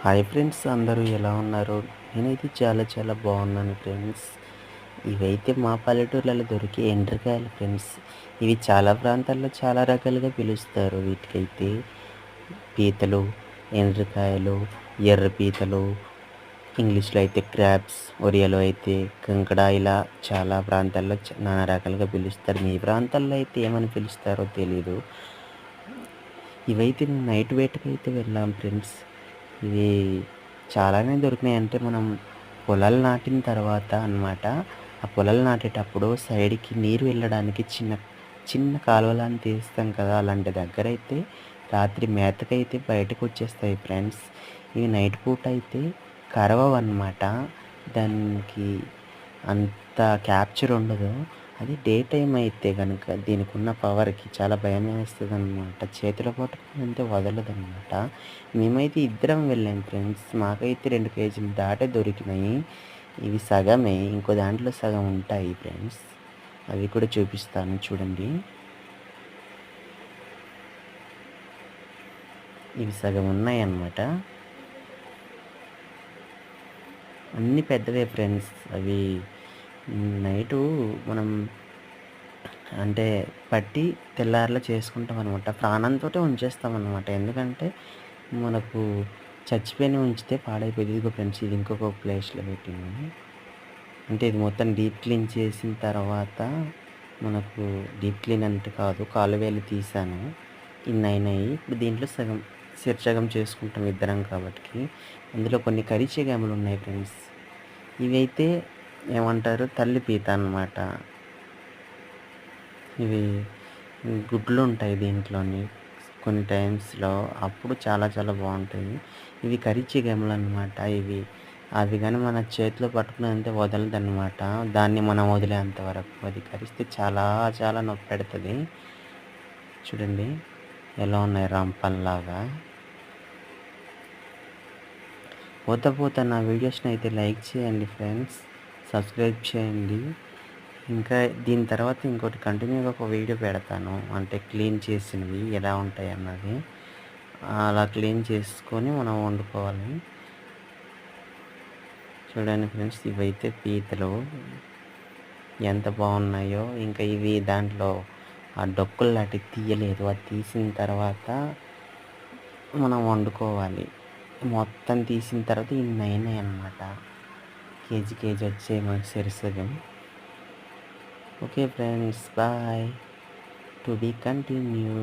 Hi friends, అందరూ ఎలా ఉన్నారు? నేనైతే చాలా చాలా బాగున్నాను ఫ్రెండ్స్. ఇవైతే మా పల్లెటూర్లలో దొరికే ఎండ్రకాయలు ఫ్రెండ్స్. ఇవి చాలా ప్రాంతాల్లో చాలా రకాలుగా పిలుస్తారు. వీటికైతే పీతలు, ఎండ్రకాయలు, ఎర్ర పీతలు, ఇంగ్లీష్లో అయితే క్రాబ్స్, ఒరియాలో అయితే కంకడ, ఇలా చాలా ప్రాంతాల్లో నానా రకాలుగా పిలుస్తారు. మీ ప్రాంతాల్లో అయితే ఏమని పిలుస్తారో తెలీదు. ఇవైతే మేము నైట్ వేటకైతే వెళ్ళాం ఫ్రెండ్స్. ఇవి చాలానే దొరికినాయి. అంటే మనం పొలాలు నాటిన తర్వాత అన్నమాట. ఆ పొలాలు నాటేటప్పుడు సైడ్‌కి నీరు వెళ్ళడానికి చిన్న చిన్న కాలువలాని తీస్తాం కదా! అలాంటి దగ్గరైతే రాత్రి మేతకైతే బయటకొచ్చేస్తాయి ఫ్రెండ్స్. ఇవి నైట్ పూట అయితే కరవవన్నమాట. దానికి అంత క్యాప్చర్ ఉండదు. అది డే టైమ్ అయితే గనుక దీనికున్న పవర్‌కి చాలా భయమేస్తదనమాట. చేతిలో పట్టుకుంటే వదలదనమాట. మేమైతే ఇద్దరం వెళ్ళాం ఫ్రెండ్స్. మాకైతే 2 కేజీలు దాటే దొరికినాయి. ఇవి సగమే. ఇంకో దాంట్లో సగం ఉంటాయి ఫ్రెండ్స్. అవి కూడా చూపిస్తాను చూడండి. ఇవి సగం ఉన్నాయన్నమాట. అన్నీ పెద్దవే ఫ్రెండ్స్. అవి నైటు మనం అంటే పట్టి తెల్లారిలా చేసుకుంటామనమాట. ప్రాణంతోటే ఉంచేస్తామనమాట. ఎందుకంటే మనకు చచ్చిపోయినవి ఉంచితే పాడైపోద్ది. ఇదిగో ఫ్రెండ్స్, ఇది ఇంకొక ప్లేస్‌లో పెట్టింది. అంటే ఇది మొత్తం డీప్ క్లీన్ చేసిన తర్వాత మనకు డీప్ క్లీన్ అంటే కాదు, కాళ్ళు వేళ్ళు తీశాను. ఇన్నయినాయి. ఇప్పుడు దీంట్లో సగం సగం చేసుకుంటాం ఇద్దరం కాబట్టికి. అందులో కొన్ని కరిచెగెములున్నాయి ఫ్రెండ్స్. ఇవైతే ఏమంటారు, తల్లి పీత అనమాట. ఇవి గుడ్లుంటాయి దీంట్లోని కొన్ని టైమ్స్‌లో. అప్పుడు చాలా చాలా బావుంటాయి. ఇవి కరిచెగెములనమాట ఇవి. అవి గాని మన చేతిలో పట్టుకున్నామంటే వదలదనమాట. దాన్ని మనం వదిలేంత వరకు. అది కరిస్తే చాలా చాలా నొప్పెడతది. చూడండి ఎలా ఉన్నాయి రంపంలాగా. పోతా పోతా నా వీడియోస్‌నైతే లైక్ చేయండి ఫ్రెండ్స్. సబ్స్క్రైబ్ చేయండి. ఇంకా దీని తర్వాత ఇంకోటి కంటిన్యూగా ఒక వీడియో పెడతాను. అంటే క్లీన్ చేసినవి ఎలా ఉంటాయన్నది. అలా క్లీన్ చేసుకొని మనం వండుకోవాలి. చూడండి ఫ్రెండ్స్, ఇవైతే పీతలు ఎంత బాగున్నాయో. ఇంకా ఇవి దాంట్లో ఆ డొక్కులు లాంటివి తీయలేదు. అది తీసిన తర్వాత మనం వండుకోవాలి. మొత్తం తీసిన తర్వాత ఇన్నయినాయి అన్నమాట. కేజీ కేజీ వచ్చాయి మనకు సరిసగం. Okay friends, bye. To be continue.